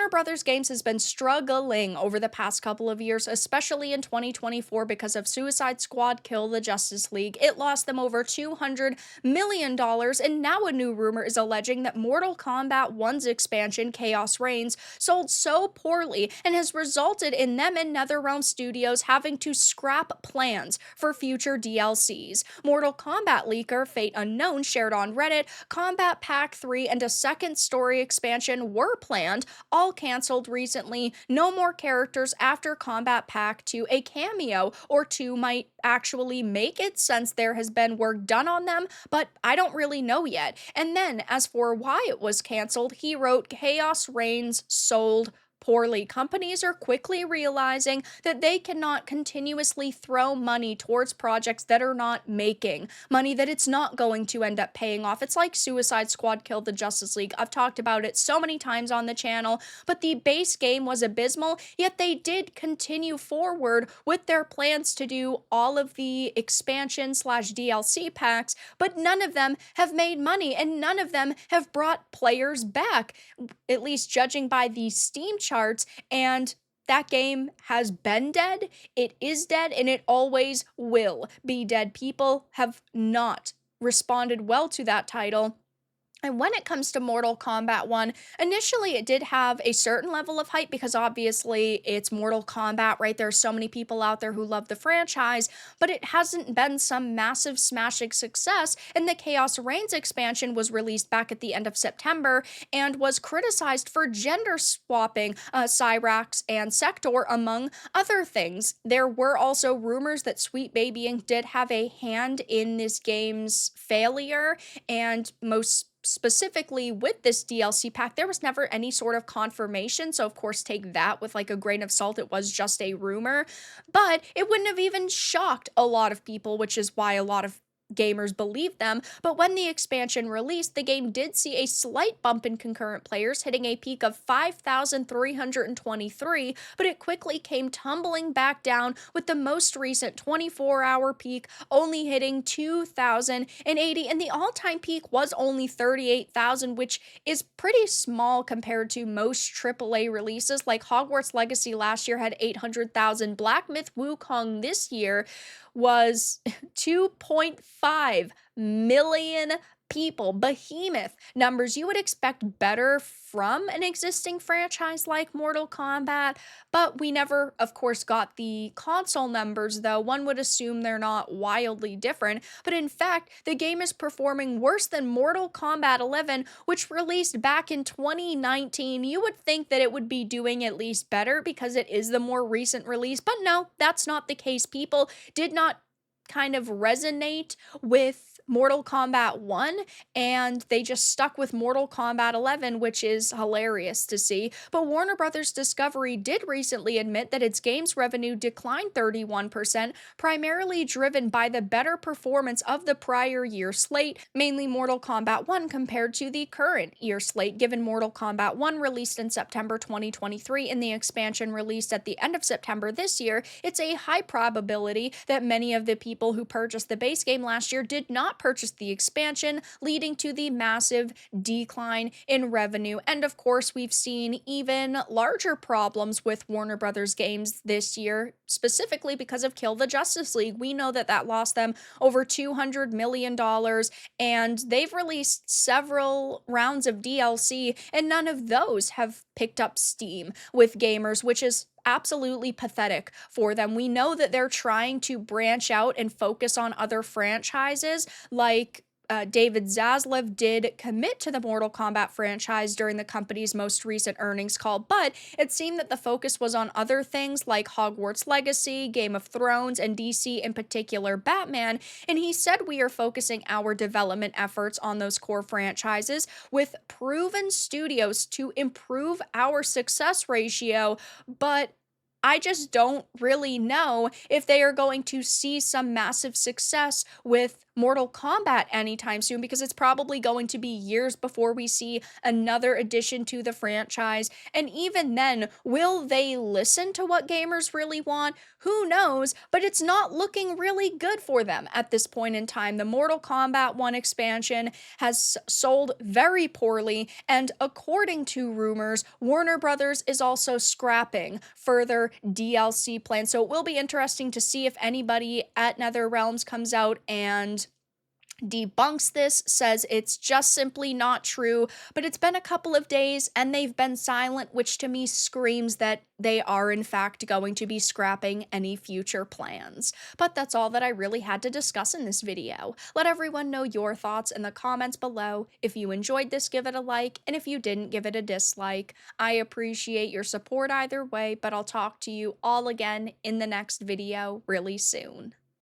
Warner Brothers Games has been struggling over the past couple of years, especially in 2024 because of Suicide Squad Kill the Justice League. It lost them over $200 million, dollars, and now a new rumor is alleging that Mortal Kombat 1's expansion, Chaos Reigns, sold so poorly and has resulted in them and NetherRealm Studios having to scrap plans for future DLCs. Mortal Kombat leaker Fate Unknown shared on Reddit, Combat Pack 3 and a second story expansion were planned, all canceled recently. No more characters after Combat Pack 2. A cameo or two might actually make it since there has been work done on them, but I don't really know yet. And then, as for why it was canceled, he wrote, Chaos Reigns sold poorly. Companies are quickly realizing that they cannot continuously throw money towards projects that are not making money, that it's not going to end up paying off. It's like Suicide Squad Killed the Justice League. I've talked about it so many times on the channel, but the base game was abysmal, yet they did continue forward with their plans to do all of the expansion slash DLC packs, but none of them have made money and none of them have brought players back, at least judging by the Steam charts, and that game has been dead, it is dead, and it always will be dead. People have not responded well to that title. And when it comes to Mortal Kombat 1, initially it did have a certain level of hype because obviously it's Mortal Kombat, right? There are so many people out there who love the franchise, but it hasn't been some massive smashing success. And the Chaos Reigns expansion was released back at the end of September and was criticized for gender swapping Cyrax and Sector, among other things. There were also rumors that Sweet Baby Inc. did have a hand in this game's failure, and most specifically with this DLC pack, there was never any sort of confirmation. So, of course, take that with like a grain of salt. It was just a rumor, but it wouldn't have even shocked a lot of people, which is why a lot of gamers believed them. But when the expansion released, the game did see a slight bump in concurrent players, hitting a peak of 5,323, but it quickly came tumbling back down, with the most recent 24-hour peak only hitting 2,080, and the all-time peak was only 38,000, which is pretty small compared to most AAA releases. Like Hogwarts Legacy last year had 800,000. Black Myth Wukong this year was 2.5 million people. Behemoth numbers. You would expect better from an existing franchise like Mortal Kombat, but we never, of course, got the console numbers, though. One would assume they're not wildly different, but in fact, the game is performing worse than Mortal Kombat 11, which released back in 2019. You would think that it would be doing at least better because it is the more recent release, but no, that's not the case. People did not kind of resonate with Mortal Kombat 1, and they just stuck with Mortal Kombat 11, which is hilarious to see. But Warner Brothers Discovery did recently admit that its games revenue declined 31%, primarily driven by the better performance of the prior year slate, mainly Mortal Kombat 1 compared to the current year slate. Given Mortal Kombat 1 released in September 2023 and the expansion released at the end of September this year, it's a high probability that many of the people who purchased the base game last year did not purchased the expansion, leading to the massive decline in revenue. And of course, we've seen even larger problems with Warner Brothers games this year, specifically because of Kill the Justice League. We know that that lost them over $200 million, and they've released several rounds of DLC, and none of those have picked up steam with gamers, which is absolutely pathetic for them. We know that they're trying to branch out and focus on other franchises, like David Zaslav did commit to the Mortal Kombat franchise during the company's most recent earnings call, but it seemed that the focus was on other things like Hogwarts Legacy, Game of Thrones, and DC, in particular Batman, and he said, we are focusing our development efforts on those core franchises with proven studios to improve our success ratio, but I just don't really know if they are going to see some massive success with Mortal Kombat anytime soon, because it's probably going to be years before we see another addition to the franchise. And even then, will they listen to what gamers really want? Who knows? But it's not looking really good for them at this point in time. The Mortal Kombat 1 expansion has sold very poorly, and according to rumors, Warner Brothers is also scrapping further DLC plans. So it will be interesting to see if anybody at NetherRealms comes out and debunks this, says it's just simply not true. But it's been a couple of days and they've been silent, which to me screams that they are in fact going to be scrapping any future plans. But that's all that I really had to discuss in this video. Let everyone know your thoughts in the comments below. If you enjoyed this, give it a like, and if you didn't, give it a dislike. I appreciate your support either way, but I'll talk to you all again in the next video really soon.